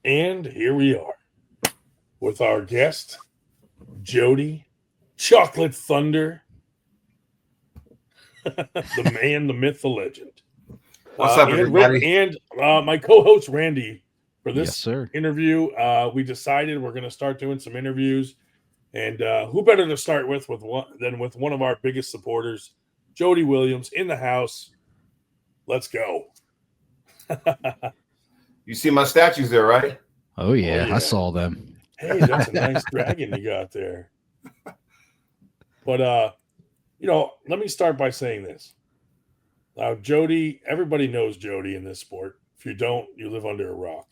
And here we are with our guest, Jody, Chocolate Thunder, the man, the myth, the legend. What's up, everybody? And my co-host, Randy, for this Yes, sir. interview. We decided we're going to start doing some interviews. And who better to start with one of our biggest supporters, Jody Williams, in the house. Let's go. You see my statues there, right? Oh yeah, yeah. I saw them. Hey, that's a nice dragon you got there. But let me start by saying this. Now, Jody, everybody knows Jody in this sport. If you don't, you live under a rock.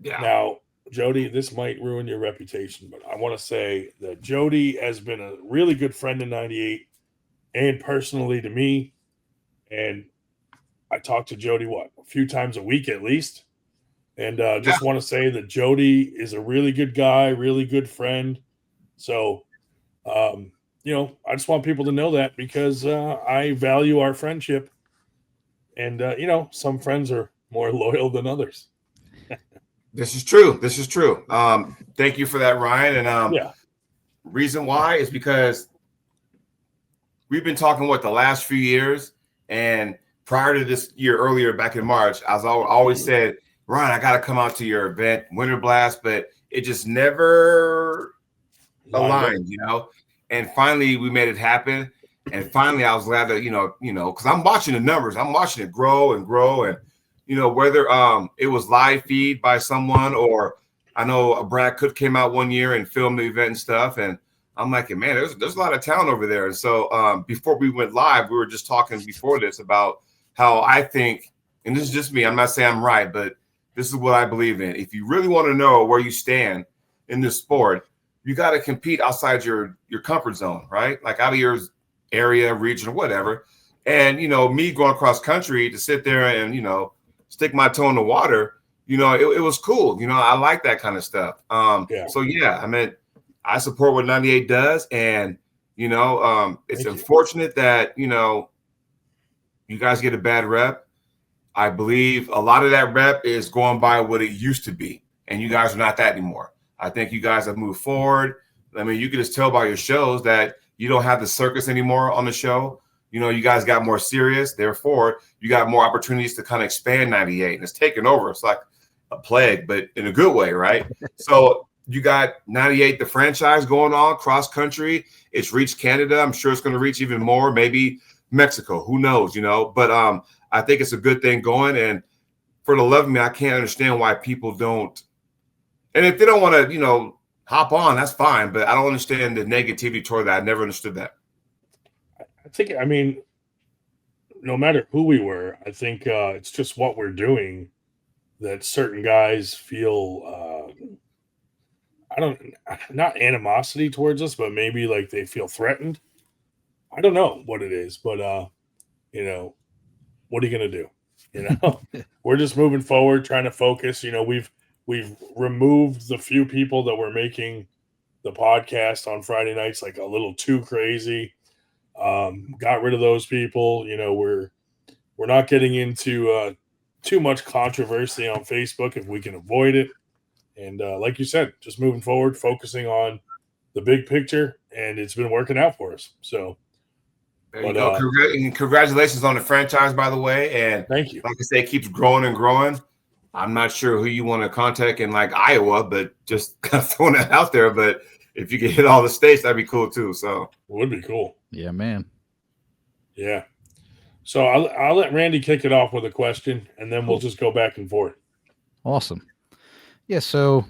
Yeah. Now, Jody, this might ruin your reputation, but I want to say that Jody has been a really good friend in 98 and personally to me. And I talk to Jody, a few times a week at least. And just want to say that Jody is a really good guy, really good friend. So, I just want people to know that because I value our friendship. And, some friends are more loyal than others. This is true. Thank you for that, Ryan. And reason why is because we've been talking the last few years, and prior to this year, earlier back in March, I always said, Ryan, I got to come out to your event, Winter Blast, but it just never aligned, And finally, we made it happen. And finally, I was glad that because I'm watching the numbers, I'm watching it grow and grow, and whether it was live feed by someone, or I know Brad Cook came out one year and filmed the event and stuff, and I'm like, man, there's a lot of talent over there. And so before we went live, we were just talking before this about how I think, and this is just me, I'm not saying I'm right, but this is what I believe in. If you really want to know where you stand in this sport, you got to compete outside your comfort zone, right? Like out of your area, region, or whatever. And, me going cross country to sit there and, stick my toe in the water, it was cool. I like that kind of stuff. So, yeah, I mean, I support what 98 does. And, it's unfortunate that, you guys get a bad rep. I believe a lot of that rep is going by what it used to be. And you guys are not that anymore. I think you guys have moved forward. I mean, you can just tell by your shows that you don't have the circus anymore on the show. You guys got more serious. Therefore, you got more opportunities to kind of expand 98. And it's taken over. It's like a plague, but in a good way, right? So you got 98, the franchise going on cross country. It's reached Canada. I'm sure it's going to reach even more, maybe Mexico. Who knows, But I think it's a good thing going. And for the love of me, I can't understand why people don't. And if they don't want to, hop on, that's fine. But I don't understand the negativity toward that. I never understood that. I mean, no matter who we were, I think it's just what we're doing that certain guys feel, not animosity towards us, but maybe like they feel threatened. I don't know what it is, but, what are you going to do? We're just moving forward, trying to focus. We've removed the few people that were making the podcast on Friday nights like a little too crazy. Got rid of those people. We're not getting into too much controversy on Facebook if we can avoid it. And like you said, just moving forward, focusing on the big picture, and it's been working out for us. So there you go. Congratulations on the franchise, by the way. And thank you. Like I say, it keeps growing and growing. I'm not sure who you want to contact in like Iowa, but just kind of throwing that out there. But if you could hit all the states, that'd be cool too. So it would be cool. Yeah, man. Yeah. So I'll let Randy kick it off with a question, and then we'll just go back and forth. Awesome. Yeah. So,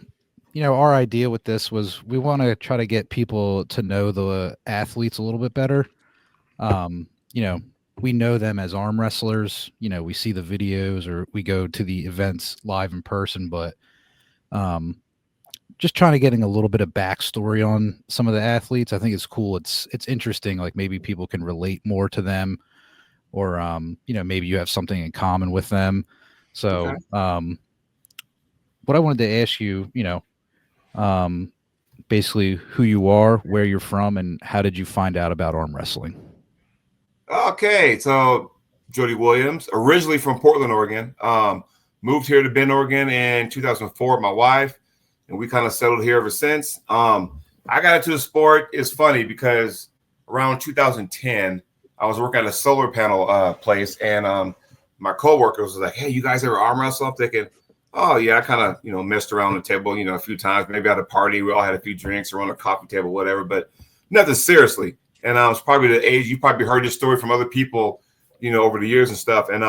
our idea with this was we want to try to get people to know the athletes a little bit better. We know them as arm wrestlers. We see the videos or we go to the events live in person, but just trying to getting a little bit of backstory on some of the athletes. I think it's cool. It's interesting. Like maybe people can relate more to them, or maybe you have something in common with them. So what I wanted to ask you, basically who you are, where you're from, and how did you find out about arm wrestling? Okay, so Jody Williams, originally from Portland, Oregon. moved here to Bend, Oregon in 2004 with my wife, and we kind of settled here ever since. I got into the sport. It's funny because around 2010, I was working at a solar panel place, and my coworkers was like, "Hey, you guys ever arm wrestle?" I'm thinking, "Oh yeah, I kind of messed around the table, a few times. Maybe at a party, we all had a few drinks around a coffee table, whatever, but nothing seriously." And I was probably the age you probably heard this story from other people, over the years and stuff. And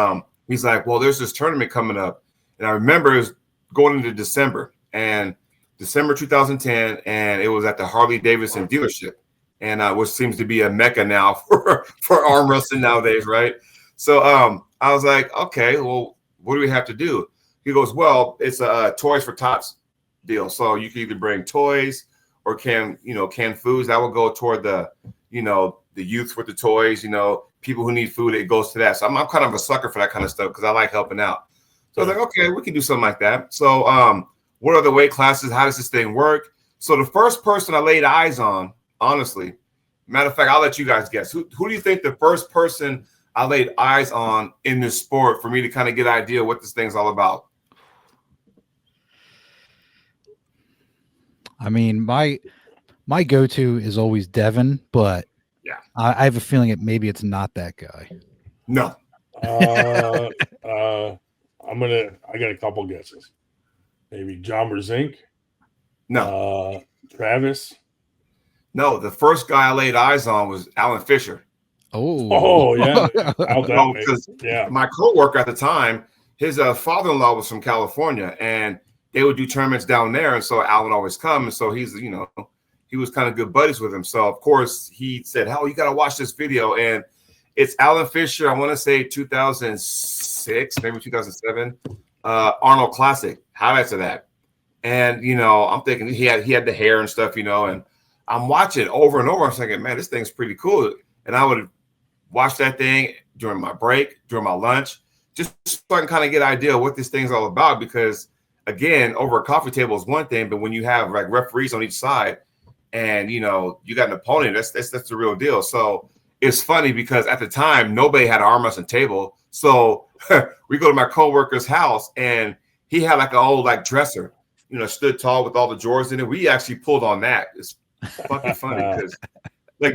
he's like, "Well, there's this tournament coming up," and I remember it was going into December 2010, and it was at the Harley Davidson dealership, and which seems to be a mecca now for arm wrestling nowadays, right? So I was like, "Okay, well, what do we have to do?" He goes, "Well, it's a Toys for Tots deal, so you can either bring toys or canned foods. That will go toward the youth with the toys, people who need food. It goes to that. So I'm kind of a sucker for that kind of stuff because I like helping out. So I was like, okay, we can do something like that. So what are the weight classes? How does this thing work? So the first person I laid eyes on, honestly, matter of fact, I'll let you guys guess. Who do you think the first person I laid eyes on in this sport for me to kind of get an idea what this thing's all about? I mean, my go-to is always Devin, but yeah, I have a feeling maybe it's not that guy. No. I got a couple guesses. Maybe John Brezink. No. Travis. No, the first guy I laid eyes on was Alan Fisher. Oh yeah. Because my coworker at the time, his father-in-law was from California, and they would do tournaments down there, and so Alan always come, and so he's he was kind of good buddies with him. So of course he said, "Oh, you got to watch this video," and it's Alan Fisher. I want to say 2006, maybe 2007, Arnold Classic. Highlights of that, and I'm thinking he had the hair and stuff, and I'm watching over and over. I'm thinking, man, this thing's pretty cool, and I would watch that thing during my break, during my lunch, just so I can kind of get an idea of what this thing's all about. Because again, over a coffee table is one thing, but when you have like referees on each side, and you got an opponent, that's the real deal. So it's funny because at the time nobody had an arm wrestling table, so we go to my coworker's house, and he had like an old dresser, stood tall with all the drawers in it. We actually pulled on that. It's fucking funny because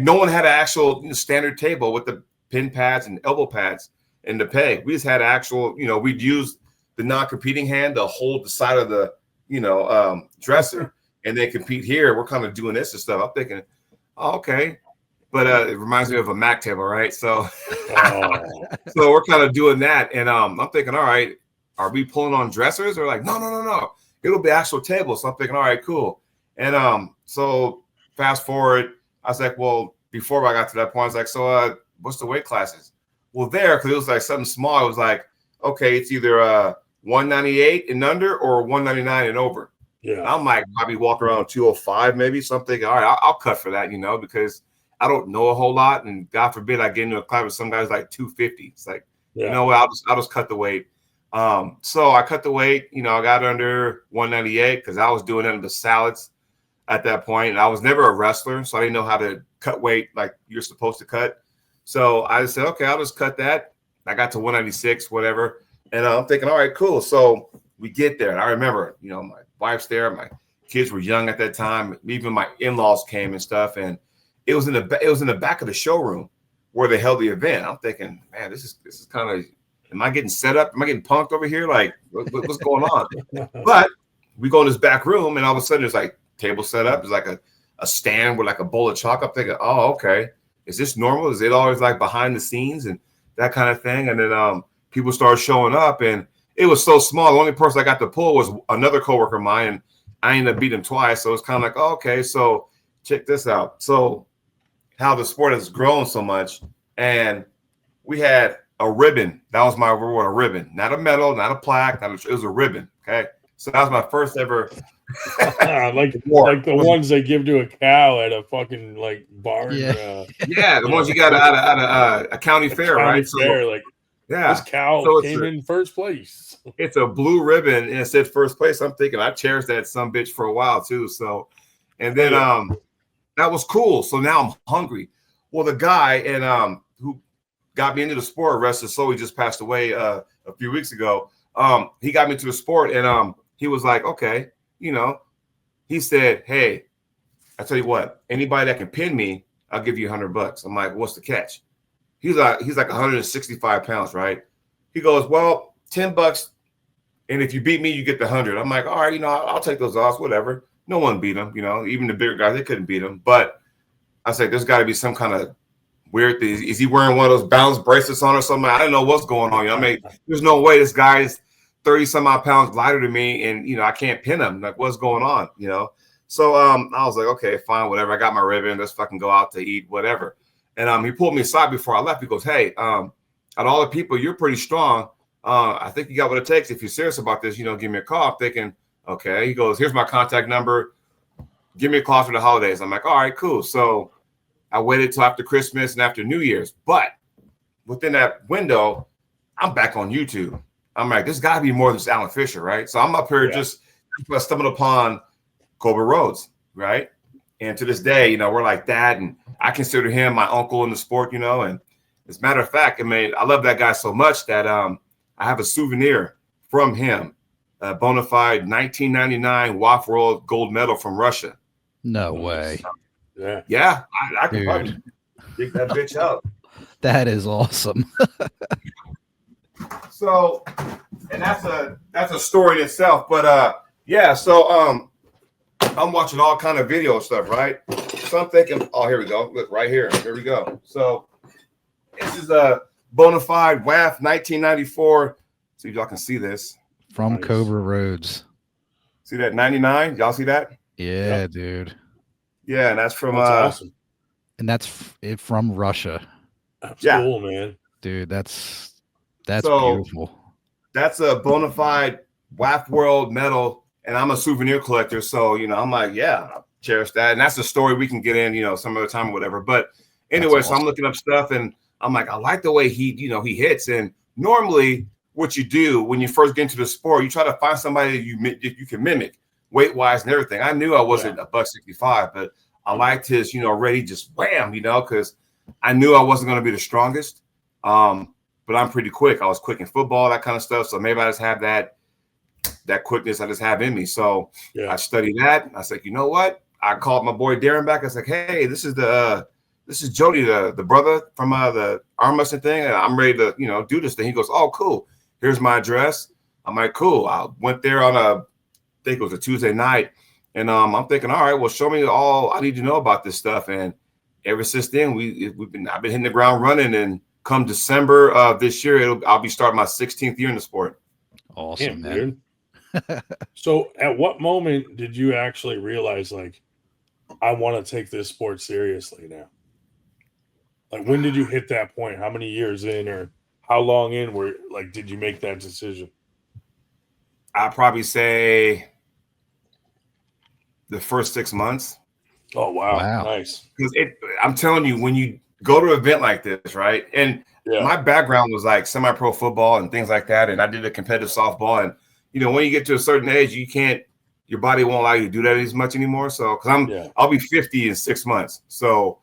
no one had an actual standard table with the pin pads and elbow pads and the peg. We just had actual, we'd use the non-competing hand to hold the side of the, dresser, and then compete here. We're kind of doing this and stuff. I'm thinking, oh, okay. But it reminds me of a Mac table, right? So, so we're kind of doing that. And I'm thinking, all right, are we pulling on dressers? Or no. It'll be actual tables. So I'm thinking, all right, cool. And so fast forward, I was like, well, before I got to that point, I was like, so what's the weight classes? Well, because it was like something small, it was like, okay, it's either 198 and under or 199 and over. Yeah. I'm like, probably walk around 205 maybe. So I'm thinking, all right, I'll cut for that, because I don't know a whole lot. And God forbid I get into a class with some guys like 250. It's like, you know what, I'll just cut the weight. So I cut the weight, I got under 198 because I was doing it in the salads at that point. And I was never a wrestler, so I didn't know how to cut weight like you're supposed to cut. So I just said, okay, I'll just cut that. I got to 196, whatever. And I'm thinking, all right, cool. So we get there. And I remember, my wife's there. My kids were young at that time. Even my in-laws came and stuff. And it was in the back of the showroom where they held the event. I'm thinking, man, this is kind of, am I getting set up? Am I getting punked over here? Like, what's going on? But we go in this back room, and all of a sudden there's like table set up. There's like a stand with like a bowl of chalk. I'm thinking, oh, okay. Is this normal? Is it always like behind the scenes and that kind of thing? And then people started showing up, and it was so small. The only person I got to pull was another coworker of mine, and I ended up beating him twice. So it's kind of like, oh, okay, so check this out. So how the sport has grown so much, and we had a ribbon. That was my reward, a ribbon, not a medal, not a plaque. It was a ribbon. Okay, so that was my first ever. like the ones they give to a cow at a fucking barn. The ones you got at a county fair, right? Fair, this cow came in first place. It's a blue ribbon and it said first place. I'm thinking I cherished that some bitch for a while too. So, and then that was cool. So now I'm hungry. Well, the guy who got me into the sport, rest his soul, he just passed away a few weeks ago. he got me to the sport, and he was like, okay, he said, hey, I tell you what, anybody that can pin me, I'll give you $100. I'm like, what's the catch? He's like 165 pounds, right? He goes, well, $10, and if you beat me, you get the 100. I'm like, all right, I'll take those odds, whatever. No one beat him, even the bigger guys, they couldn't beat him. But I said, there's got to be some kind of weird thing. Is he wearing one of those balance bracelets on or something? I don't know what's going on. I mean, there's no way this guy is 30 some odd pounds lighter than me, and I can't pin him. Like, what's going on? So I was like, okay, fine, whatever. I got my ribbon. Let's fucking go out to eat, whatever. And he pulled me aside before I left. He goes, hey, out of all the people, you're pretty strong. I think you got what it takes. If you're serious about this, give me a call. I'm thinking, okay. He goes, here's my contact number. Give me a call for the holidays. I'm like, all right, cool. So I waited till after Christmas and after New Year's. But within that window, I'm back on YouTube. I'm like, there's got to be more than just Alan Fisher, right? So I'm up here just stumbling upon Cobra Rhodes, right? And to this day, we're like that. And I consider him my uncle in the sport, And as a matter of fact, I love that guy so much that I have a souvenir from him, a bona fide 1999 WAF World gold medal from Russia. No way. Yeah. I could probably dig that bitch up. That is awesome. So, and that's a story in itself. But so I'm watching all kind of video stuff, right? So I'm thinking, oh, here we go. Look, right here. Here we go. So this is a bona fide WAF 1994. See if y'all can see this. From Cobra Rhodes. See that 99? Y'all see that? Yeah, dude. Yeah, and that's from awesome. And that's from Russia. That's cool, man. Dude, that's beautiful. That's a bona fide WAF World medal, and I'm a souvenir collector, so I'm like, I cherish that, and that's a story we can get in, some other time or whatever. But anyway, so I'm looking up stuff, and I'm like, I like the way he hits. And normally, what you do when you first get into the sport, you try to find somebody that you can mimic weight wise and everything. I knew I wasn't a $165, but I liked his, ready just wham, because I knew I wasn't going to be the strongest. But I'm pretty quick. I was quick in football, that kind of stuff. So maybe I just have that quickness I just have in me. So I studied that. I said, you know what? I called my boy Darren back. I was like, hey, this is Jody, the brother from the Armwrestling thing, and I'm ready to do this thing. He goes, oh, cool. Here's my address. I'm like, cool. I went there on I think it was a Tuesday night, and I'm thinking, all right, well, show me all I need to know about this stuff. And ever since then, I've been hitting the ground running. And come December of this year, I'll be starting my 16th year in the sport. Awesome, man. Dude. So, at what moment did you actually realize, like, I want to take this sport seriously now? Like, when did you hit that point? How many years in, or how long in did you make that decision? I'd probably say the first 6 months. Oh, wow. Nice. Because I'm telling you, when you go to an event like this, right? And my background was like semi-pro football and things like that. And I did a competitive softball. And, when you get to a certain age, your body won't allow you to do that as much anymore. So, because I'll be 50 in 6 months. So,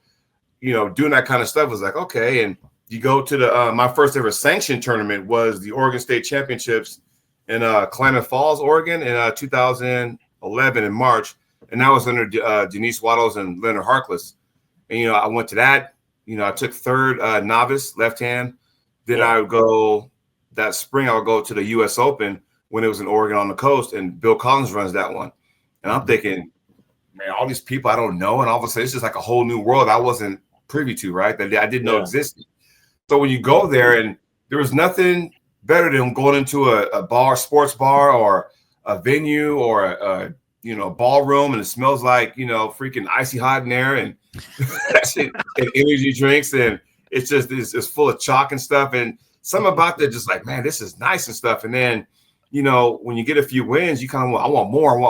doing that kind of stuff was like, okay. And you go to my first ever sanctioned tournament was the Oregon State Championships in Klamath Falls, Oregon in 2011 in March. And that was under Denise Waddles and Leonard Harkless. And, I went to that. I took third novice left hand. Then I would go that spring. I would go to the U.S. Open when it was in Oregon on the coast, and Bill Collins runs that one. And I'm thinking, man, all these people I don't know, and all of a sudden it's just like a whole new world I wasn't privy to, right? That I didn't know existed. So when you go there, and there was nothing better than going into a bar, sports bar, or a venue, or a ballroom, and it smells like freaking icy hot in there, and and energy drinks, and it's full of chalk and stuff, and something about that just like, man, this is nice and stuff. And then when you get a few wins, you kind of I want more, and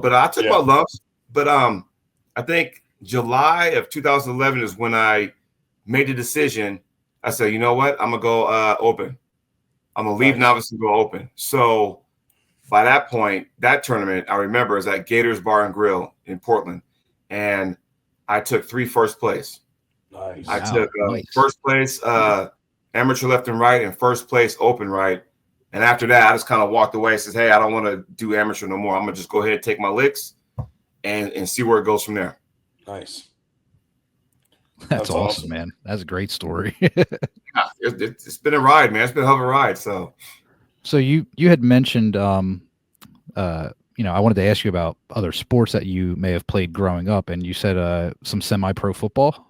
but I took my lumps. But I think July of 2011 is when I made the decision. I said, you know what, I'm gonna go open. I'm gonna leave novice and go open. So by that point, that tournament I remember is at Gators Bar and Grill in Portland, and I took 3 first place. Nice. I took first place, and amateur left and right, and first place open right. And after that, I just kind of walked away and says, hey, I don't want to do amateur no more. I'm going to just go ahead and take my licks and see where it goes from there. Nice. That's awesome, man. That's a great story. Yeah, it's been a ride, man. It's been a hell of a ride. So you had mentioned, I wanted to ask you about other sports that you may have played growing up, and you said some semi-pro football.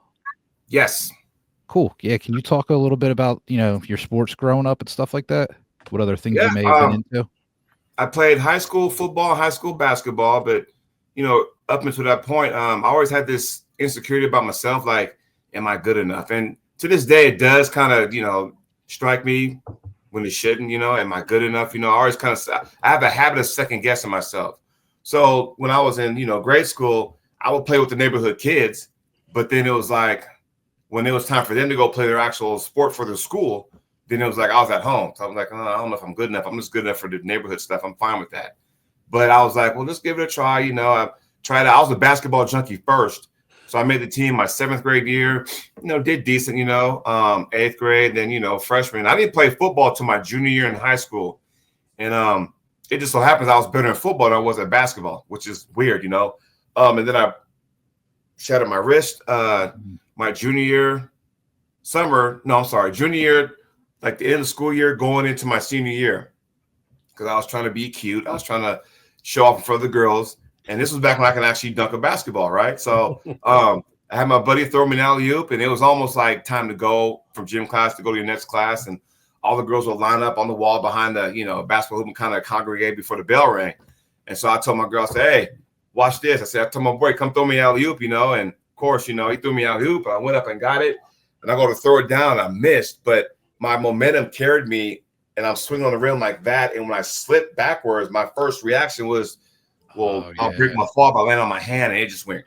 Yes. Cool. Yeah. Can you talk a little bit about, your sports growing up and stuff like that? What other things you may have been into? I played high school football, high school basketball, but, up until that point, I always had this insecurity about myself. Like, am I good enough? And to this day, it does kind of, strike me when it shouldn't, am I good enough? I always kind of, I have a habit of second guessing myself. So when I was in, grade school, I would play with the neighborhood kids, but then it was like, when it was time for them to go play their actual sport for their school, then it was like I was at home. So I was like, oh, I don't know if I'm good enough. I'm just good enough for the neighborhood stuff. I'm fine with that. But I was like, well, let's give it a try. I tried out. I was a basketball junkie first. So I made the team my 7th grade year, did decent, 8th grade, then, freshman. I didn't play football till my junior year in high school. And it just so happens I was better in football than I was at basketball, which is weird, And then I shattered my wrist my junior year, junior year, like the end of the school year, going into my senior year, because I was trying to be cute. I was trying to show off in front of the girls. And this was back when I could actually dunk a basketball, right? So I had my buddy throw me an alley-oop, and it was almost like time to go from gym class to go to your next class. And all the girls would line up on the wall behind the, basketball hoop and kind of congregate before the bell rang. And so I told my girl, I said, hey, watch this. I told my boy, come throw me an alley-oop, and of course, he threw me an alley-oop. I went up and got it, and I go to throw it down. I missed, but my momentum carried me, and I'm swinging on the rim like that. And when I slipped backwards, my first reaction was, I'll break my fall by landing on my hand, and it just went,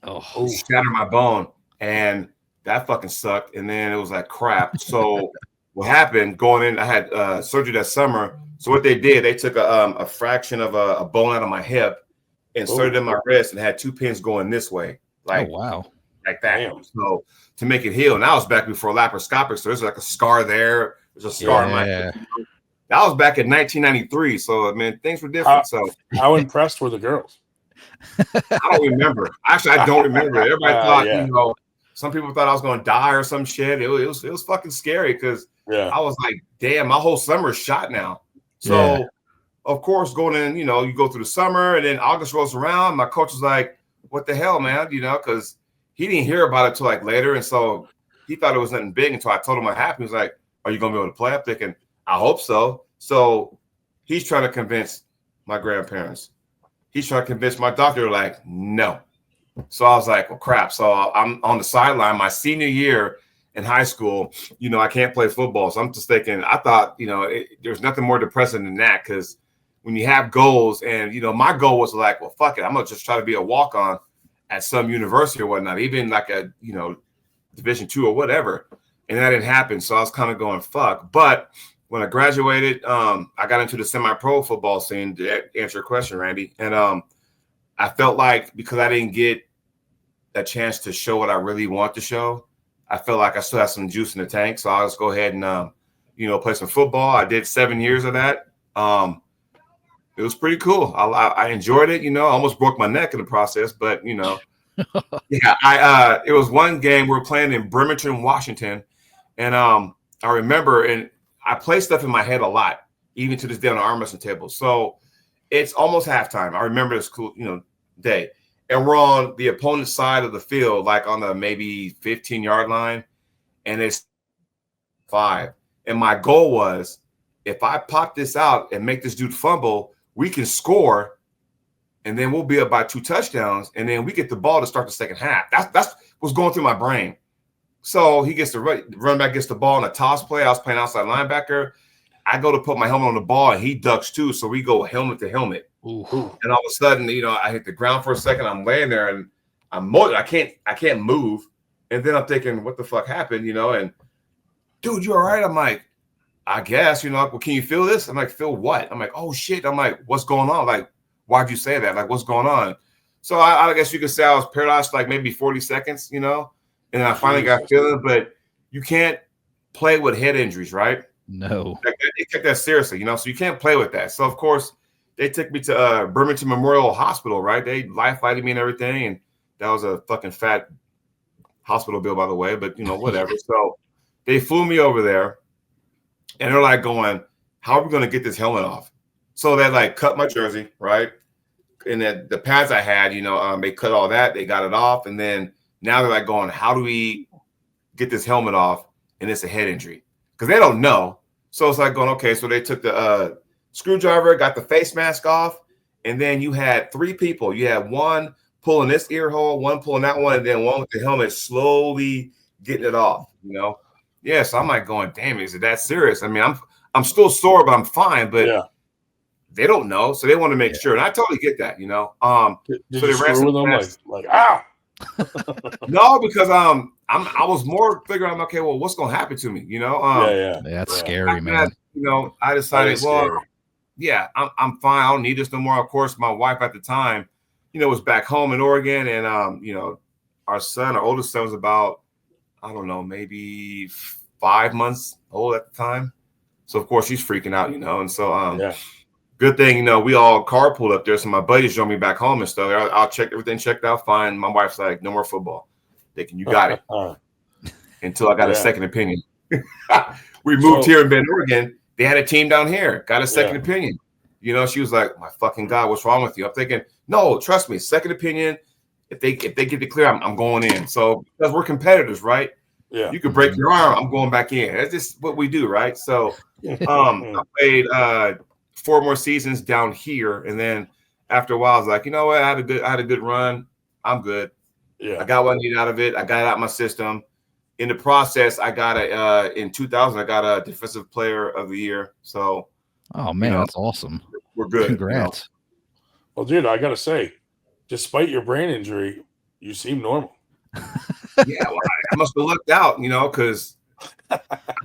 shattered my bone, and that fucking sucked. And then it was like crap. So what happened going in? I had surgery that summer. So what they did, they took a fraction of a bone out of my hip, inserted in my wrist, and had 2 pins going this way, like like that. Damn. So to make it heal, and that was back before laparoscopic. So there's like a scar there. There's a scar in my hip. That was back in 1993. So, I mean, things were different. So, how impressed were the girls? I don't remember. Actually, I don't remember. Everybody thought, some people thought I was going to die or some shit. It was fucking scary because I was like, damn, my whole summer is shot now. So, of course, going in, you go through the summer, and then August rolls around. My coach was like, what the hell, man? Because he didn't hear about it till like later. And so he thought it was nothing big until I told him what happened. He was like, are you going to be able to play? I'm thinking, I hope so. So he's trying to convince my grandparents. He's trying to convince my doctor, like, no. So I was like, well, crap. So I'm on the sideline my senior year in high school. I can't play football. So I'm just thinking, I thought, there's nothing more depressing than that, because when you have goals and, my goal was like, well, fuck it. I'm going to just try to be a walk-on at some university or whatnot, even like a, Division II or whatever. And that didn't happen. So I was kind of going, fuck. But when I graduated, I got into the semi-pro football scene, to answer your question, Randy. And I felt like because I didn't get a chance to show what I really want to show, I felt like I still had some juice in the tank. So I'll just go ahead and, play some football. I did 7 years of that. It was pretty cool. I enjoyed it. I almost broke my neck in the process, but, it was one game we were playing in Bremerton, Washington. And I remember, and I play stuff in my head a lot, even to this day on the arm wrestling table. So it's almost halftime. I remember this cool, day. And we're on the opponent's side of the field, like on the maybe 15-yard line. And it's 5. And my goal was, if I pop this out and make this dude fumble, we can score. And then we'll be up by 2 touchdowns. And then we get the ball to start the second half. That's what's going through my brain. So he gets the run back, gets the ball in a toss play. I was playing outside linebacker. I go to put my helmet on the ball, and he ducks too. So we go helmet to helmet. Ooh. And all of a sudden, I hit the ground for a second. I'm laying there, and I can't move. And then I'm thinking, what the fuck happened? And dude, you all right? I'm like, I guess. Well, can you feel this? I'm like, feel what? I'm like, oh shit. I'm like, what's going on? Like, why'd you say that? Like, what's going on? So I guess you could say I was paralyzed for like maybe 40 seconds. And I finally got feeling, but you can't play with head injuries, right? No. Like, they take that seriously, you know, so you can't play with that. So, of course, they took me to Birmingham Memorial Hospital, right? They life-flighted me and everything, and that was a fucking fat hospital bill, by the way, but, you know, whatever. So they flew me over there, and they're like going, how are we going to get this helmet off? So they like cut my jersey, right? And then the pads I had, you know, they cut all that. They got it off. And then now they're like going, how do we get this helmet off? And it's a head injury because they don't know. So it's like going, okay, so they took the screwdriver, got the face mask off. And then you had 3 people. You had one pulling this ear hole, one pulling that one, and then one with the helmet slowly getting it off, you know? Yeah, so I'm like going, damn, is it that serious? I mean, I'm still sore, but I'm fine. But they don't know, so they want to make sure. And I totally get that, you know. Did so you screw with them like ah? No, because I was more figuring, okay, well, what's gonna happen to me, you know? That's scary, man. You know, I decided, well, yeah, I'm fine. I don't need this no more. Of course, my wife at the time, you know, was back home in Oregon, and you know, our oldest son was about, I don't know, maybe 5 months old at the time. So of course she's freaking out, you know, and so good thing, you know, we all carpooled up there. So my buddies drove me back home and stuff. I'll check everything, checked out fine. My wife's like, no more football. Thinking you got it. Until I got a second opinion. We moved here in Bend, Oregon. They had a team down here. Got a second opinion. You know, she was like, my fucking God, what's wrong with you? I'm thinking, no, trust me, second opinion. If they get it clear, I'm going in. So because we're competitors, right? Yeah. You could break your arm, I'm going back in. That's just what we do, right? So I played 4 more seasons down here, and then after a while, I was like, you know what? I had a good run. I'm good. Yeah, I got what I needed out of it. I got it out of my system. In the process, I got in 2000. I got a Defensive Player of the Year. So, oh man, that's awesome. We're good. Congrats. You know? Well, dude, I gotta say, despite your brain injury, you seem normal. Yeah, well, I must have lucked out, you know, because I've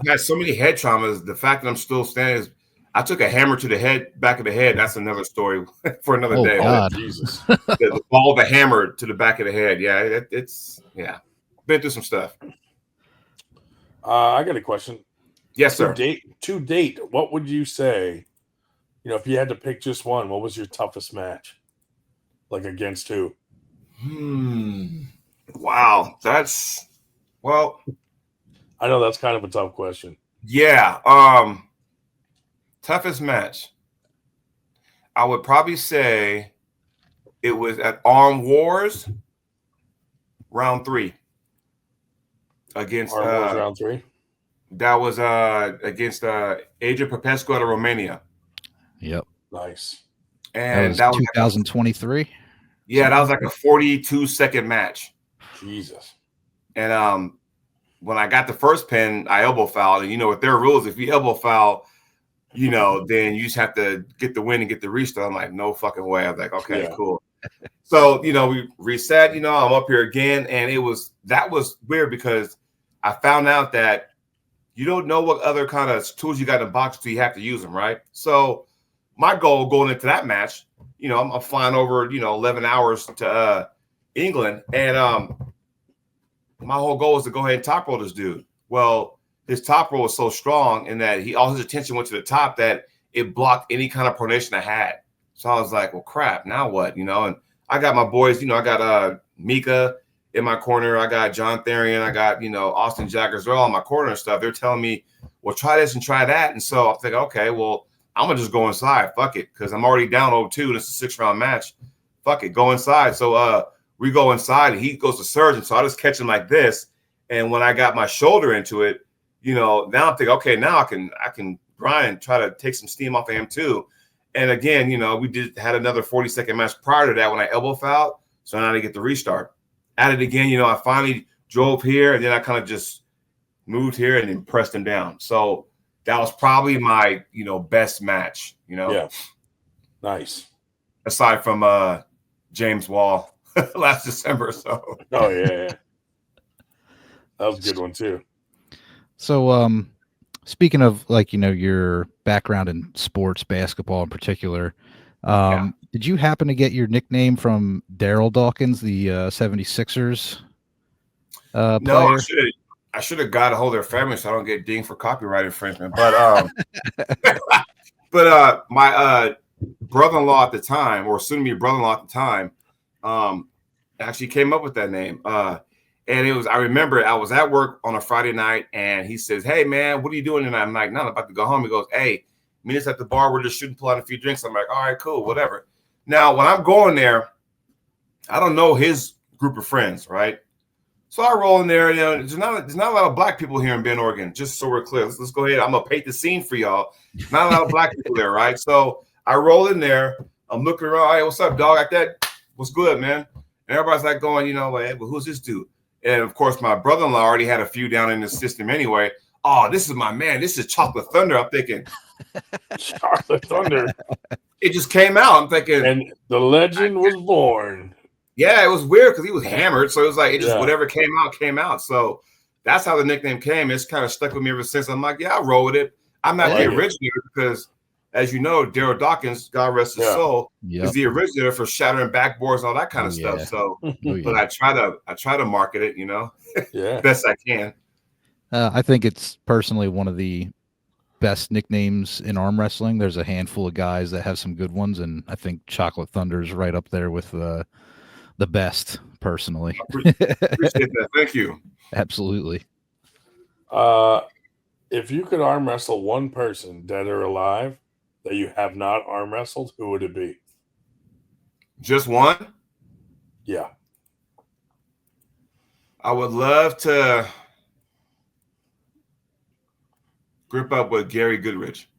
had so many head traumas. The fact that I'm still standing is, I took a hammer to the head, back of the head. That's another story for another day. God. Jesus. The ball, the hammer to the back of the head. Yeah, it's been through some stuff. I got a question. Yes, sir. To date, what would you say? You know, if you had to pick just one, what was your toughest match? Like against who? Wow, that's I know that's kind of a tough question. Yeah. Toughest match. I would probably say it was at Arm Wars round 3 against Arm Wars round 3. That was against Adrian Popescu out of Romania. Yep. Nice. And that was 2023. Yeah, that was like a 42-second match. Jesus. And when I got the first pin, I elbow fouled. And you know, with their rules, if you elbow foul, you know, then you just have to get the win and get the restart. I'm like, no fucking way. I'm like, okay, cool. So, you know, we reset, you know, I'm up here again. And that was weird because I found out that you don't know what other kind of tools you got in the box till you have to use them, right? So my goal going into that match, you know, I'm flying over, you know, 11 hours to England. And my whole goal was to go ahead and top roll this dude. Well, his top roll was so strong in that all his attention went to the top that it blocked any kind of pronation I had. So I was like, well, crap, now what? You know, and I got my boys, you know, I got Mika in my corner. I got John Therian. I got, you know, Austin Jaggers. They're all in my corner and stuff. They're telling me, well, try this and try that. And so I'm thinking, okay, well, I'm going to just go inside. Fuck it. Because I'm already down 0-2. It's a 6-round match. Fuck it. Go inside. So we go inside and he goes to surge. And so I just catch him like this. And when I got my shoulder into it, you know, now I'm thinking, okay, now I can grind, try to take some steam off of him too. And again, you know, we had another 40-second match prior to that when I elbow fouled. So now I get the restart. At it again, you know, I finally drove here and then I kind of just moved here and then pressed him down. So that was probably my, you know, best match, you know. Yeah. Nice. Aside from James Wall last December. So oh yeah. That was a good one too. So speaking of, like, you know, your background in sports, basketball in particular, did you happen to get your nickname from Daryl Dawkins, the 76ers player? No, I should have got a hold of their family so I don't get dinged for copyright infringement. But my brother-in-law at the time, or soon-to-be brother-in-law at the time, actually came up with that name. And it was, I remember I was at work on a Friday night and he says, "Hey man, what are you doing tonight?" I'm like, "No, I'm about to go home." He goes, "Hey, meet us at the bar. We're just shooting, pull out a few drinks." I'm like, "All right, cool, whatever." Now, when I'm going there, I don't know his group of friends, right? So I roll in there. There's not a lot of black people here in Bend, Oregon. Just so we're clear, let's go ahead. I'm gonna paint the scene for y'all. Not a lot of black people there, right? So I roll in there. I'm looking around. "Hey, what's up, dog? Like that? What's good, man?" And everybody's like going, "Like, well, who's this dude?" And of course, my brother-in-law already had a few down in the system anyway. "Oh, this is my man. This is Chocolate Thunder." I'm thinking, Chocolate Thunder. It just came out. I'm thinking, and the legend was born. Yeah, it was weird because he was hammered. So it was like, it just, whatever came out. So that's how the nickname came. It's kind of stuck with me ever since. I'm like, yeah, I'll roll with it. I'm not the originator because, as you know, Daryl Dawkins, God rest his soul, is the originator for shattering backboards and all that kind of stuff. So, but I try to market it, best I can. I think it's personally one of the best nicknames in arm wrestling. There's a handful of guys that have some good ones, and I think Chocolate Thunder's right up there with the best, personally. Appreciate that. Thank you. Absolutely. If you could arm wrestle one person, dead or alive, that you have not arm wrestled, who would it be? Just one? Yeah. I would love to grip up with Gary Goodrich.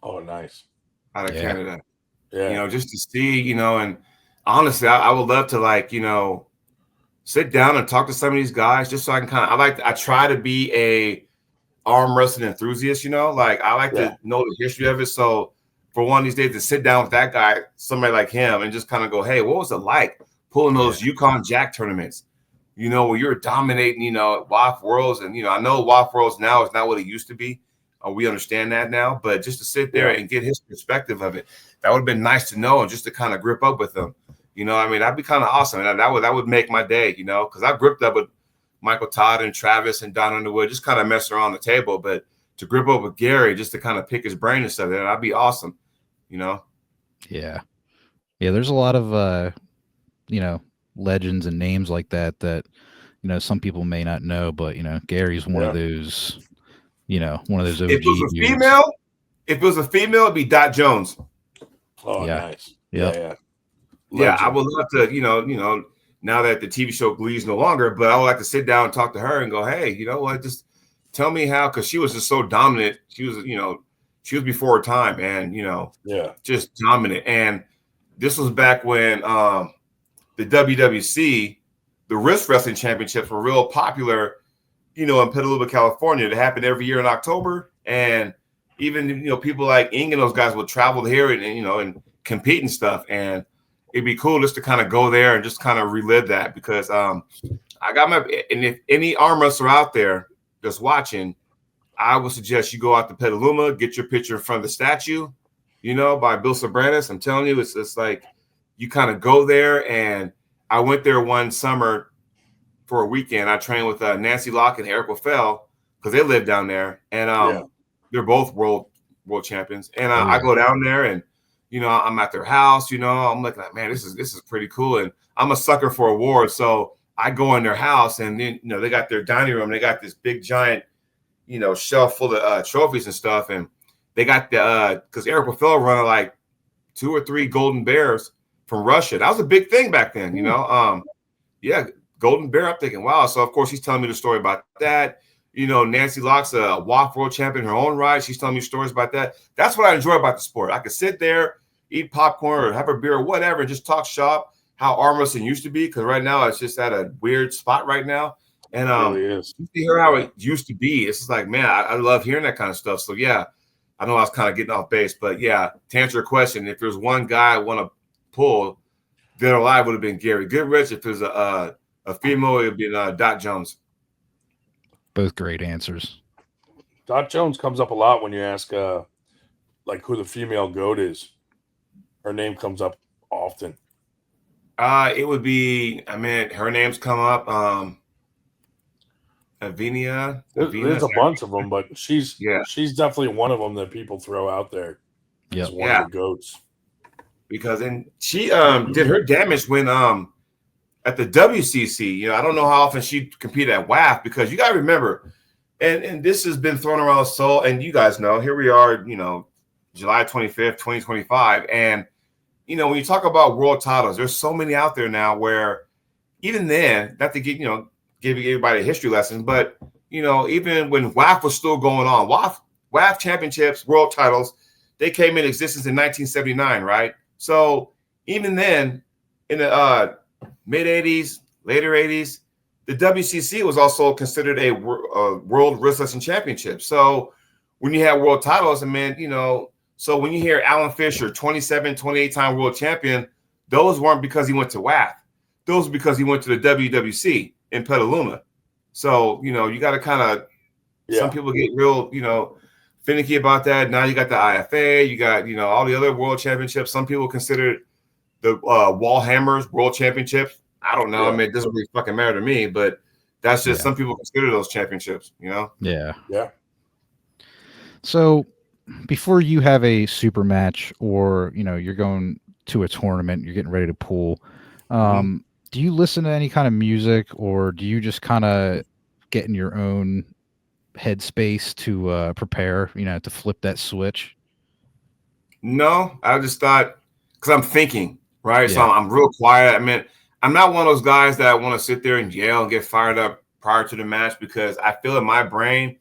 Oh, nice. Out of Canada. Yeah. Just to see, and honestly, I would love to sit down and talk to some of these guys just so I can I try to be a arm wrestling enthusiast, I like to know the history of it. So for one of these days to sit down with that guy, somebody like him, and just kind of go, "Hey, what was it like pulling those Yukon Jack tournaments? Where you're dominating, WAF Worlds, and I know WAF Worlds now is not what it used to be. We understand that now, but just to sit there and get his perspective of it, that would have been nice to know, and just to kind of grip up with him. That'd be kind of awesome. And that would make my day, because I've gripped up with Michael Todd and Travis and Don Underwood, just kind of mess around the table. But to grip up with Gary, just to kind of pick his brain and stuff, that'd be awesome, Yeah. Yeah. There's a lot of, legends and names like that, some people may not know, but, Gary's one of those, one of those OG. If it was a female, it'd be Dot Jones. Oh, nice. Yeah. I would love to, now that the TV show Glee's no longer, but I would like to sit down and talk to her and go, "Hey, you know what? Just tell me how," because she was just so dominant. She was, she was before her time, and just dominant. And this was back when the WWC, the Wrist Wrestling Championships, were real popular, in Petaluma, California. It happened every year in October, and even people like Ing and those guys would travel here and and compete and stuff. And it'd be cool just to kind of go there and just kind of relive that, because I got and if any arm wrestler out there that's watching, I would suggest you go out to Petaluma, get your picture in front of the statue, by Bill Sobranis. I'm telling you, it's like you kind of go there. And I went there one summer for a weekend. I trained with Nancy Locke and Eric Waffel because they live down there, and they're both world champions. And I go down there and I'm at their house, I'm looking like, man, this is pretty cool. And I'm a sucker for awards. So I go in their house, and then, they got their dining room. They got this big giant, shelf full of trophies and stuff. And they got because Eric Waffel running like 2 or 3 golden bears from Russia. That was a big thing back then, golden bear. I'm thinking, wow. So of course he's telling me the story about that. Nancy Locke's a WAF world champion in her own right. She's telling me stories about that. That's what I enjoy about the sport. I could sit there, eat popcorn or have a beer or whatever, and just talk shop how arm wrestling used to be. Because right now it's just at a weird spot right now. And it really is. You hear how it used to be. It's just like, man, I love hearing that kind of stuff. So yeah, I know I was kind of getting off base, but yeah, to answer your question, if there's one guy I want to pull, dead or alive, would have been Gary Goodrich. If there's a female, it would be Dot Jones. Both great answers. Dot Jones comes up a lot when you ask like who the female GOAT is. Her name comes up often. It would be, her name's come up. Avenia. There's a bunch of them, but she's definitely one of them that people throw out there. As one of the goats. Because she did her damage when at the WCC. You know, I don't know how often she competed at WAF, because you got to remember, and this has been thrown around so, and you guys know, here we are, you know, July 25th, 2025, and you know, when you talk about world titles, there's so many out there now where even then, not to give everybody a history lesson, but you know, even when WAF was still going on, WAF championships, world titles, they came in existence in 1979, right? So even then, in the mid 80s, later 80s, the WCC was also considered a world wrestling championship. So when you have world titles, I mean, you know, so when you hear Alan Fisher, 27, 28-time world champion, those weren't because he went to WAF. Those were because he went to the WWC in Petaluma. So, you know, you got to kind of, some people get real, you know, finicky about that. Now you got the IFA, you got, you know, all the other world championships. Some people consider the Wall Hammers world championships. I don't know. I mean, it doesn't really fucking matter to me, but that's just some people consider those championships, you know? Yeah. Yeah. So before you have a super match, or, you know, you're going to a tournament, you're getting ready to pool, do you listen to any kind of music, or do you just kind of get in your own headspace to prepare, you know, to flip that switch? No, I just thought, because I'm thinking, right? So I'm real quiet. I mean, I'm not one of those guys that want to sit there and yell and get fired up prior to the match, because I feel in my brain,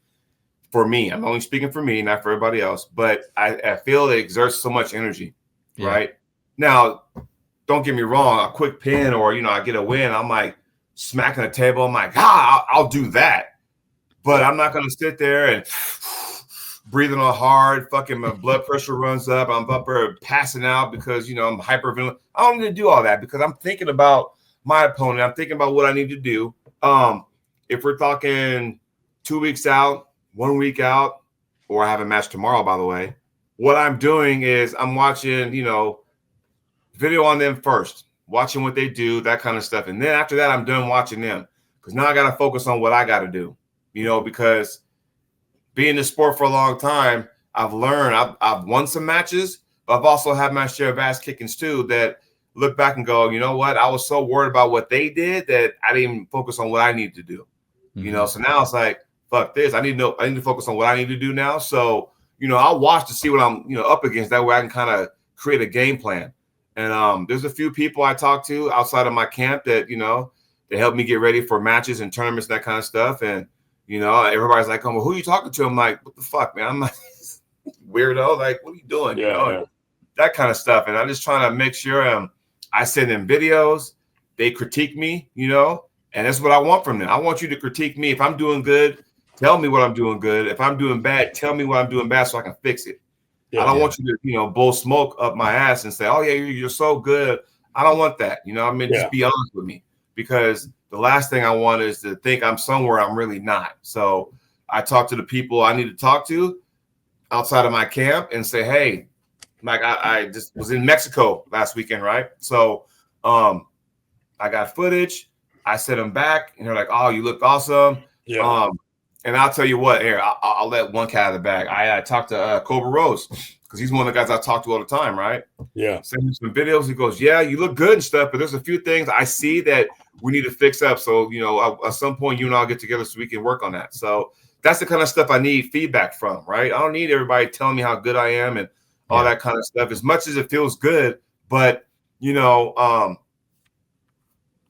for me, I'm only speaking for me, not for everybody else, but I feel it exerts so much energy, right? Now, don't get me wrong, a quick pin, or, you know, I get a win, I'm like smacking the table, I'm like, I'll do that. But I'm not going to sit there and breathing all hard, fucking my blood pressure runs up, I'm up there passing out because, you know, I'm hyperventilating. I don't need to do all that, because I'm thinking about my opponent. I'm thinking about what I need to do. If we're talking 2 weeks out, 1 week out, or I have a match tomorrow, by the way, what I'm doing is I'm watching, you know, video on them first, watching what they do, that kind of stuff. And then after that, I'm done watching them, because now I got to focus on what I got to do, you know, because being in the sport for a long time, I've learned, I've won some matches, but I've also had my share of ass kickings too, that look back and go, you know what? I was so worried about what they did that I didn't even focus on what I needed to do, you know? So now it's like, fuck this. I need to focus on what I need to do now. So, you know, I'll watch to see what I'm, you know, up against. That way I can kind of create a game plan. And there's a few people I talk to outside of my camp that, you know, they help me get ready for matches and tournaments, that kind of stuff. And, you know, everybody's like, oh, well, who are you talking to? I'm like, what the fuck, man? I'm like, weirdo. Like, what are you doing? You know, that kind of stuff. And I'm just trying to make sure I send them videos. They critique me, you know, and that's what I want from them. I want you to critique me. If I'm doing good, tell me what I'm doing good. If I'm doing bad, tell me what I'm doing bad so I can fix it. I don't want you to, you know, blow smoke up my ass and say, oh, yeah, you're so good. I don't want that. You know, I mean, just be honest with me, because the last thing I want is to think I'm somewhere I'm really not. So I talk to the people I need to talk to outside of my camp and say, hey, like I just was in Mexico last weekend, right? So I got footage. I sent them back, and they're like, oh, you look awesome. And I'll tell you what, here, I'll let one cat out of the bag. I talked to Cobra Rose, because he's one of the guys I talk to all the time, right? Yeah. Send him some videos. He goes, yeah, you look good and stuff, but there's a few things I see that we need to fix up. So, you know, at some point, you and I'll get together so we can work on that. So that's the kind of stuff I need feedback from, right? I don't need everybody telling me how good I am and all that kind of stuff, as much as it feels good. But, you know,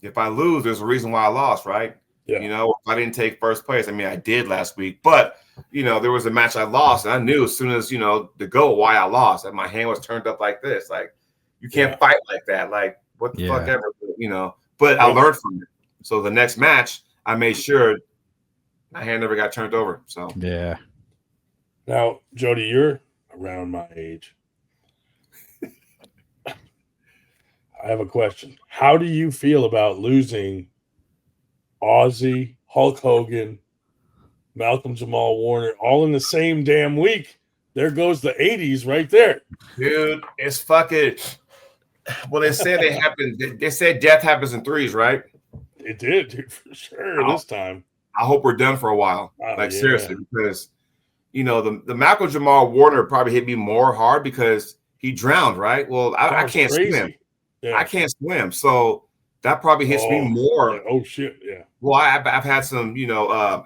if I lose, there's a reason why I lost, right? You know, if I didn't take first place, I mean, I did last week, but, you know, there was a match I lost, and I knew as soon as, you know, the goal why I lost, and my hand was turned up like this. Like, you can't fight like that. Like, what the fuck ever, you know? But I learned from it. So the next match, I made sure my hand never got turned over. So Now, Jody, you're around my age. I have a question. How do you feel about losing Ozzy, Hulk Hogan, Malcolm Jamal Warner, all in the same damn week? There goes the 80s right there. Dude, it's fucking, well, they said they said death happens in threes, right? It did, dude, for sure, this time. I hope we're done for a while. Seriously, because the Malcolm Jamal Warner probably hit me more hard because he drowned, right? Well, I can't swim. Yeah. I can't swim, so that probably hits me more. Yeah. Oh shit, yeah. Well, I've had some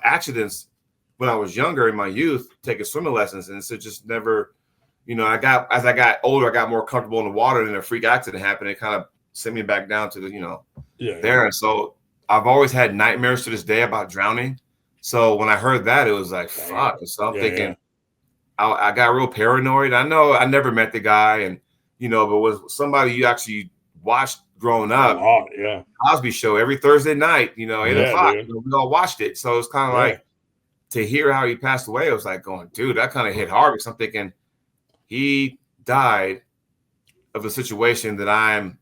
accidents when I was younger in my youth, taking swimming lessons, and so just never, as I got older, I got more comfortable in the water, and a freak accident happened. It kind of sent me back down to the there. And so I've always had nightmares to this day about drowning. So when I heard that, it was like fuck. And so I'm thinking, I got real paranoid. I know I never met the guy, and but was somebody you actually watched growing up. Cosby Show every Thursday night, 8 o'clock. We all watched it. So it's kind of like to hear how he passed away. I was like going, dude, that kind of hit hard because I'm thinking he died of a situation that I'm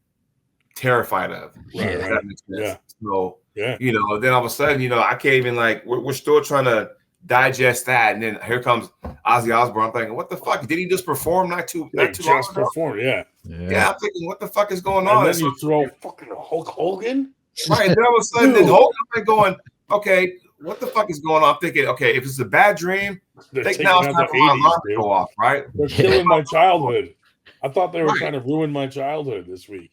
terrified of. Right. That makes sense. Yeah. So, then all of a sudden, I can't even we're still trying to digest that. And then here comes Ozzy Osbourne. I'm thinking, what the fuck? Did he just perform not too long ago? Yeah. I'm thinking, what the fuck is going on? And then you throw fucking Hulk Hogan? Right. And then all of a sudden, Hogan, I'm going, okay, what the fuck is going on? I'm thinking, okay, if it's a bad dream, I think now it's time for my alarm to go off, right? They're killing my childhood. I thought they were trying to ruin my childhood this week.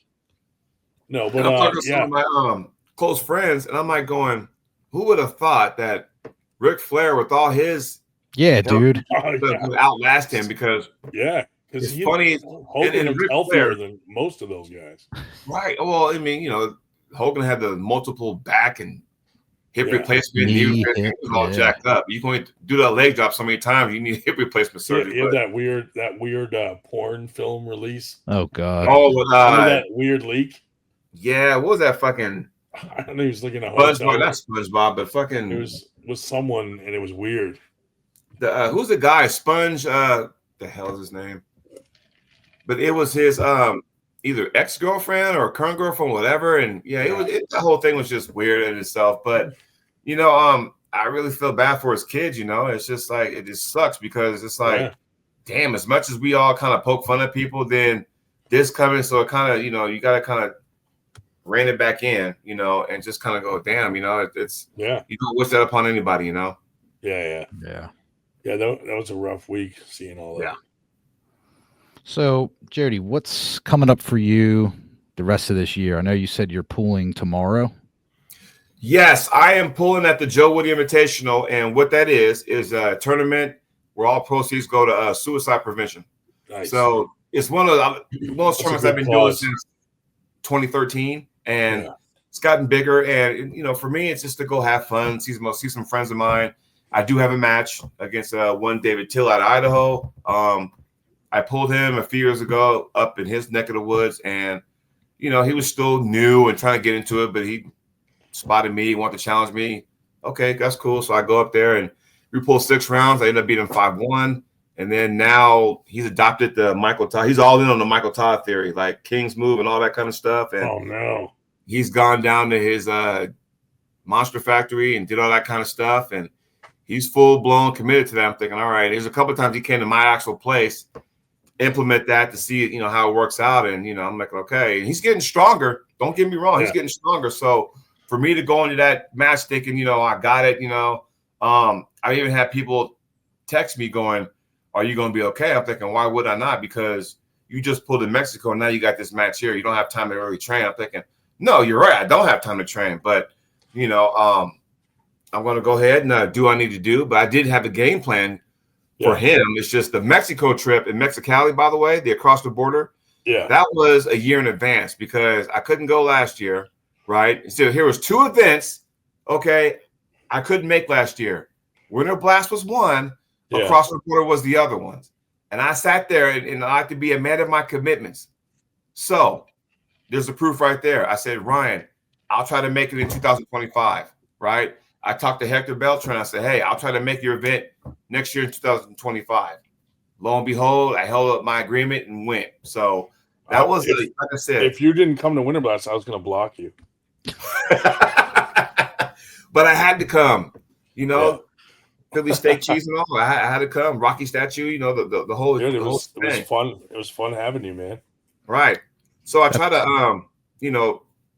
No, but I'm talking to some of my close friends, and I'm like going, who would have thought that Ric Flair with all his dude would outlast him because because it's funny. Hogan was healthier than most of those guys. Right. Well, I mean, Hogan had the multiple back and hip replacement. He was all jacked up. You can only do that leg drop so many times. You need hip replacement surgery. He had that weird porn film release. Oh god. That weird leak. Yeah, what was that fucking? I don't know. He was looking at SpongeBob, not SpongeBob, but fucking. It was someone, and it was weird. Who's the guy? Sponge. The hell is his name? But it was his either ex-girlfriend or current girlfriend, whatever. And the whole thing was just weird in itself. But I really feel bad for his kids. It's just like it just sucks because it's like, damn. As much as we all kind of poke fun at people, then this coming, so it kind of you got to kind of rein it back in, and just kind of go, damn, it's you don't wish that upon anybody, Yeah. That was a rough week seeing all that. Yeah. So, Jody, what's coming up for you the rest of this year? I know you said you're pooling tomorrow. Yes, I am pulling at the Joe Woody Invitational, and what that is a tournament where all proceeds go to suicide prevention. Nice. So it's one of those tournaments I've been doing since 2013. And it's gotten bigger. And, for me, it's just to go have fun, see some friends of mine. I do have a match against one David Till out of Idaho. I pulled him a few years ago up in his neck of the woods. And, he was still new and trying to get into it, but he spotted me, wanted to challenge me. Okay, that's cool. So I go up there and we pull 6 rounds. I end up beating him 5-1. And then now he's adopted the Michael Todd. He's all in on the Michael Todd theory, like King's move and all that kind of stuff. And oh, no. He's gone down to his Monster Factory and did all that kind of stuff. And he's full-blown committed to that. I'm thinking, all right, there's a couple of times he came to my actual place, implement that to see, how it works out. And, I'm like, okay. And he's getting stronger. Don't get me wrong. He's getting stronger. So for me to go into that match thinking, I got it, I even had people text me going, are you going to be okay? I'm thinking, why would I not? Because you just pulled in Mexico and now you got this match here. You don't have time to really train. I'm thinking, no, you're right. I don't have time to train, but I'm going to go ahead and do what I need to do. But I did have a game plan for him. It's just the Mexico trip in Mexicali, by the way, the across the border. Yeah, that was a year in advance because I couldn't go last year, right? So here was 2 events. Okay, I couldn't make last year. Winter Blast was one. Across the border was the other ones. And I sat there and I like to be a man of my commitments. So there's the proof right there. I said, Ryan, I'll try to make it in 2025, right? I talked to Hector Beltran. I said, hey, I'll try to make your event next year in 2025. Lo and behold, I held up my agreement and went. So that was, like I said. If you didn't come to Winter Blast, I was going to block you. But I had to come, Philly steak cheese and all. I had to come. Rocky statue, the whole, Dude, the whole thing. It was fun. It was fun having you, man. Right. So I try to,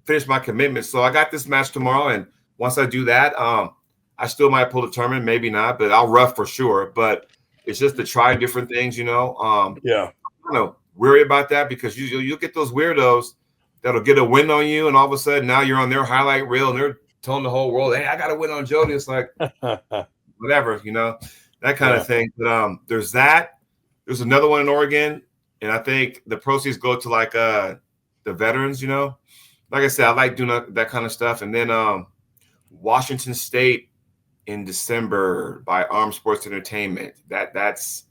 finish my commitment. So I got this match tomorrow, and once I do that, I I still might pull the tournament, maybe not, but I'll rough for sure. But it's just to try different things, you know. Yeah. I don't worry about that because you'll get those weirdos that'll get a win on you, and all of a sudden now you're on their highlight reel and they're telling the whole world, "Hey, I got a win on Jody." It's like whatever, you know, that kind of thing. But there's that. There's another one in Oregon, and I think the proceeds go to like the veterans, you know. Like I said, I like doing that kind of stuff. And then Washington State in December by Armed Sports Entertainment. That's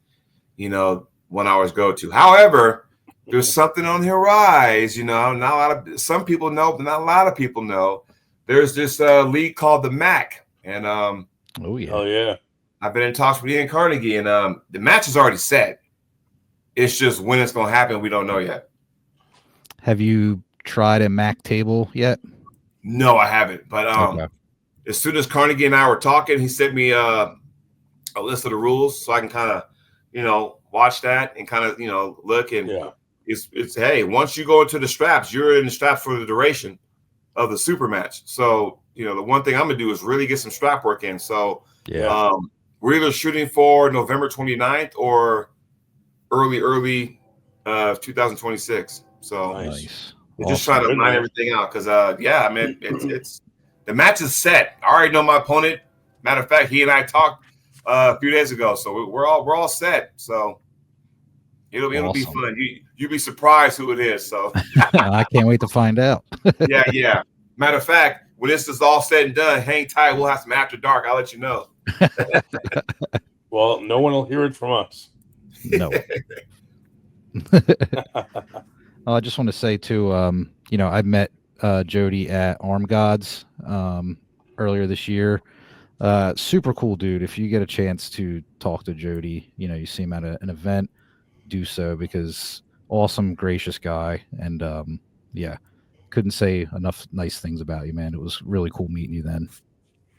you know, one I always go to. However, there's something on the rise, you know. Not a lot of some people know, but not a lot of people know. There's this league called the MAC, and oh yeah, I've been in talks with Ian Carnegie, and the match is already set. It's just when it's gonna happen, we don't know yet. Have you tried a MAC table yet? No, I haven't. But Okay. As soon as Carnegie and I were talking, he sent me a list of the rules so I can kind of, you know, watch that and kind of, you know, look. And it's hey, once you go into the straps, you're in the straps for the duration of the super match. So, you know, the one thing I'm gonna do is really get some strap work in. So we're either shooting for November 29th or early 2026. So nice. We're just trying to line everything out because yeah, I mean it's the match is set. I already know my opponent. Matter of fact, he and I talked a few days ago, so we're all set. So it'll be fun. You'll be surprised who it is. So I can't wait to find out. yeah. Matter of fact, when this is all said and done, hang tight. We'll have some after dark. I'll let you know. Well, no one will hear it from us. No. I just want to say too, you know, I met Jody at Arm Gods earlier this year. Super cool dude. If you get a chance to talk to Jody, you know, you see him at an event, do so, because awesome, gracious guy. And yeah, couldn't say enough nice things about you, man. It was really cool meeting you then.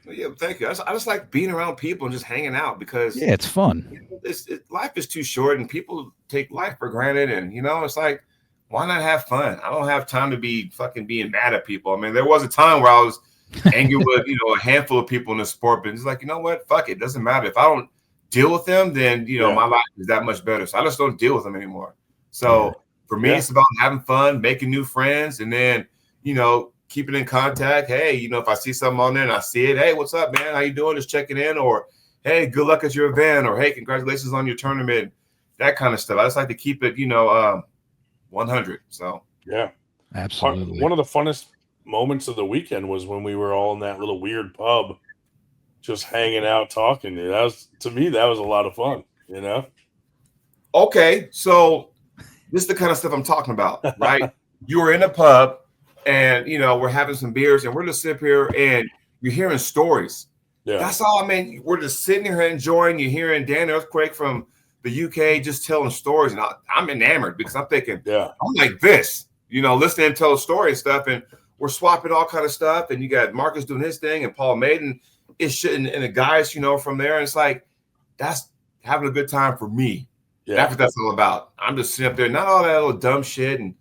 Yeah, thank you. I just like being around people and just hanging out because it's fun. You know, life is too short and people take life for granted. And, you know, it's like, why not have fun? I don't have time to be fucking being mad at people. I mean, there was a time where I was angry with, you know, a handful of people in the sport, but it's like, you know what? Fuck it. Doesn't matter. If I don't deal with them, then, you know, my life is that much better. So I just don't deal with them anymore. So for me, it's about having fun, making new friends, and then, you know, keeping in contact. Hey, you know, if I see something on there and I see it, hey, what's up, man? How you doing? Just checking in. Or, hey, good luck at your event. Or, hey, congratulations on your tournament. That kind of stuff. I just like to keep it, you know, 100. So yeah, absolutely. One of the funnest moments of the weekend was when we were all in that little weird pub, just hanging out, talking. That was, to me, that was a lot of fun. You know. Okay, so this is the kind of stuff I'm talking about, right? You were in a pub, and you know we're having some beers, and we're just sitting here, and you're hearing stories. Yeah, that's all. I mean, we're just sitting here enjoying. You're hearing Dan Earthquake from the UK just telling stories, and I'm enamored because I'm thinking, I'm like this, you know, listening and tell a story and stuff, and we're swapping all kind of stuff, and you got Marcus doing his thing, and Paul Maiden is shitting, and the guys, you know, from there, and it's like that's having a good time for me. Yeah, that's what that's all about. I'm just sitting up there, not all that little dumb shit and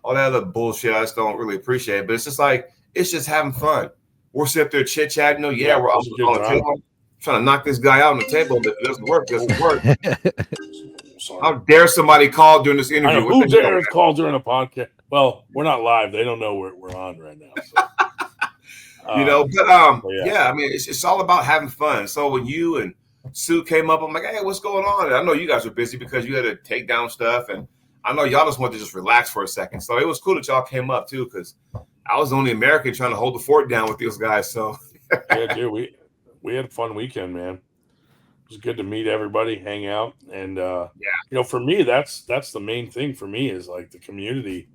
all that other bullshit I just don't really appreciate, but it's just like it's just having fun. We're sitting up there chit chatting. No, we're all on the table. Trying to knock this guy out on the table, but it doesn't work. It doesn't work. How dare somebody call during this interview? Who dares call during a podcast? Well, we're not live. They don't know we're on right now. So. You know, but yeah, I mean, it's all about having fun. So when you and Sue came up, I'm like, hey, what's going on? And I know you guys were busy because you had to take down stuff, and I know y'all just wanted to just relax for a second. So it was cool that y'all came up too, because I was the only American trying to hold the fort down with these guys. So yeah, dude, we had a fun weekend, man. It was good to meet everybody, hang out, and you know, for me, that's the main thing for me is like the community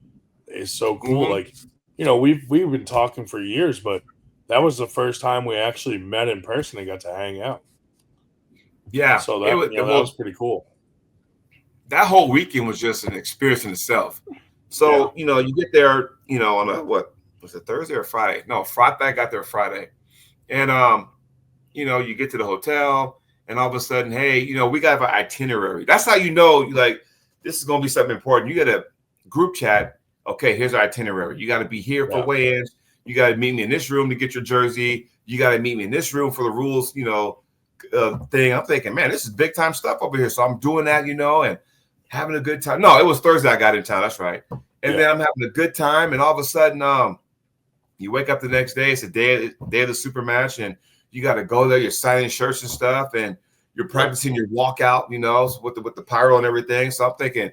is so cool. Like, you know, we've been talking for years, but that was the first time we actually met in person and got to hang out. Yeah, so that was pretty cool. That whole weekend was just an experience in itself. So you know, you get there, you know, on what was it, Thursday or Friday? No, Friday. I got there Friday, and you know, you get to the hotel, and all of a sudden, hey, you know, we got an itinerary. That's how you know, like, this is going to be something important. You get a group chat. Okay, here's our itinerary. You got to be here for weigh-ins. You got to meet me in this room to get your jersey. You got to meet me in this room for the rules, thing. I'm thinking, man, this is big time stuff over here. So I'm doing that, and having a good time. No, it was Thursday I got in town. That's right. And then I'm having a good time. And all of a sudden, you wake up the next day. It's the day of the super match. And you got to go there. You're signing shirts and stuff. And you're practicing your walkout, with the pyro and everything. So I'm thinking,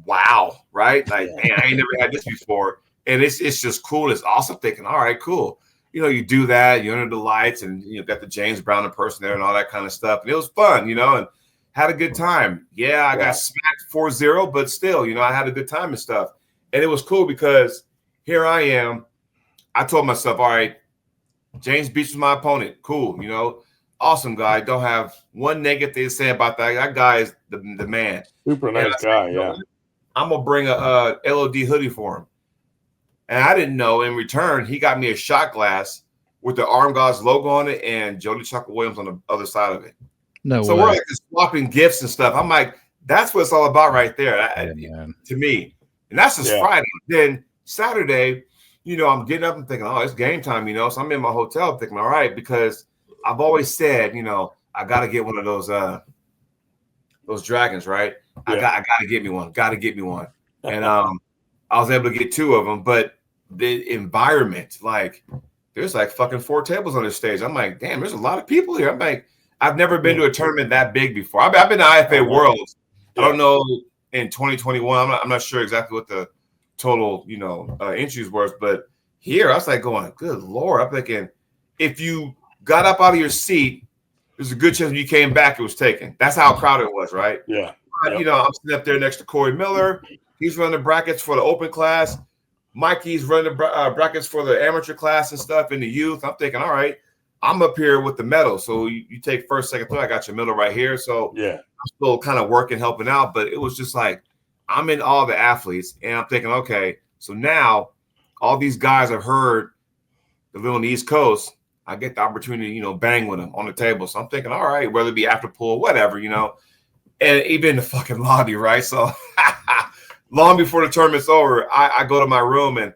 wow, right? Like, man, I ain't never had this before. And it's just cool. It's awesome. Thinking, all right, cool. You do that, you're under the lights, and you got the James Brown impersonator there and all that kind of stuff. And it was fun, and had a good time. Yeah, I got smacked 4-0, but still, I had a good time and stuff. And it was cool because here I am. I told myself, all right, James Beach was my opponent. Cool, awesome guy. Don't have one negative thing to say about that. That guy is the man. Super nice guy, yeah. I'm going to bring a LOD hoodie for him. And I didn't know, in return, he got me a shot glass with the Arm Gods logo on it and Jody Chuckle Williams on the other side of it. So we're like swapping gifts and stuff. I'm like, that's what it's all about right there to me. And that's just Friday. Then Saturday, I'm getting up and thinking, oh, it's game time, So I'm in my hotel thinking, all right, because I've always said, I got to get one of those dragons, right? I got to get me one. Got to get me one. And I was able to get 2 of them, but the environment, like, there's like fucking 4 tables on this stage. I'm like, damn, there's a lot of people here. I'm like, I've never been to a tournament that big before. I've been to IFA Worlds. I don't know in 2021. I'm not sure exactly what the total, entries were, but here I was like going, good Lord. I'm thinking, if you got up out of your seat, there's a good chance when you came back, it was taken. That's how crowded it was, right? Yeah. I'm sitting up there next to Corey Miller. He's running the brackets for the open class. Mikey's running the brackets for the amateur class and stuff in the youth. I'm thinking, all right, I'm up here with the medal. So you take first, second, third. I got your medal right here. So I'm still kind of working, helping out. But it was just like, I'm in all the athletes. And I'm thinking, okay, so now all these guys I've heard that live on the East Coast, I get the opportunity to, bang with them on the table. So I'm thinking, all right, whether it be after pool, whatever, and even the fucking lobby, right? So long before the tournament's over, I go to my room and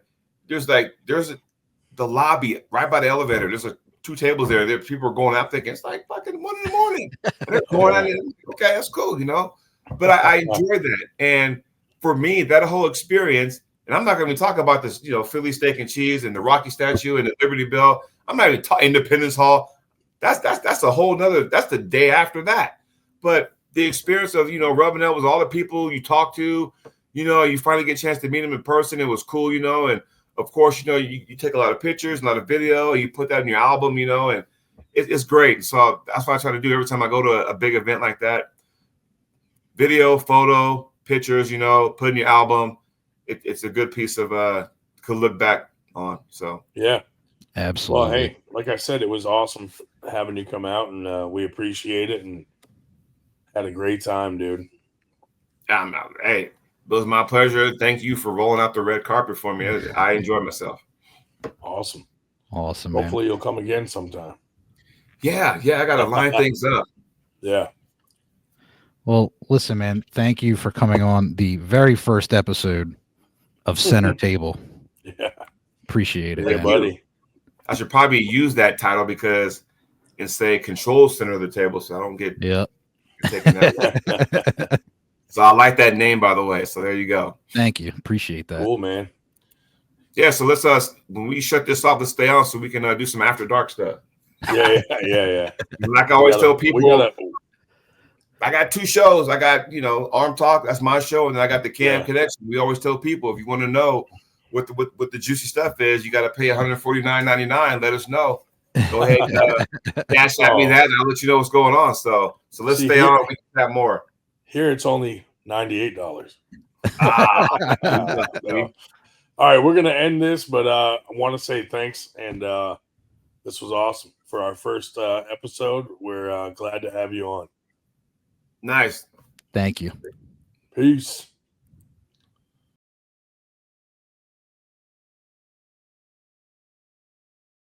there's the lobby right by the elevator. There's 2 tables there. People are going out thinking it's like fucking 1 in the morning. And they're going out and, okay, that's cool, But I enjoyed that. And for me, that whole experience, and I'm not going to talk about this, Philly steak and cheese and the Rocky statue and the Liberty Bell. I'm not even talking Independence Hall. That's a whole nother, that's the day after that. But the experience of, rubbing up with all the people you talk to, you finally get a chance to meet them in person. It was cool, and of course, you take a lot of pictures, a lot of video, you put that in your album, and it's great. So that's what I try to do every time I go to a big event like that. Video, photo, pictures, put in your album. It's a good piece of could look back on. So yeah, absolutely. Well, hey, like I said, it was awesome having you come out, and we appreciate it and had a great time, dude. Hey, it was my pleasure. Thank you for rolling out the red carpet for me. I enjoyed myself. Awesome, Hopefully you'll come again sometime. Yeah, I got to line things up. Yeah. Well, listen, man, thank you for coming on the very first episode of Center Table. Yeah. Appreciate it, hey, buddy. I should probably use that title because and say control center of the table so I don't get taken that. So I like that name, by the way. So there you go. Thank you. Appreciate that. Cool, man. Yeah, so let's when we shut this off, let's stay on so we can do some after dark stuff. Yeah. Like I always tell people, I got 2 shows. I got, Arm Talk, that's my show, and then I got the Cam Connection. We always tell people if you want to know what the juicy stuff is, you got to pay $149.99. Let us know. Go ahead and cash at me that, and I'll let you know what's going on. So let's stay on. We can have more. Here it's only $98. All right, we're gonna end this, but I want to say thanks, and this was awesome for our first episode. We're glad to have you on. Nice. Thank you. Peace.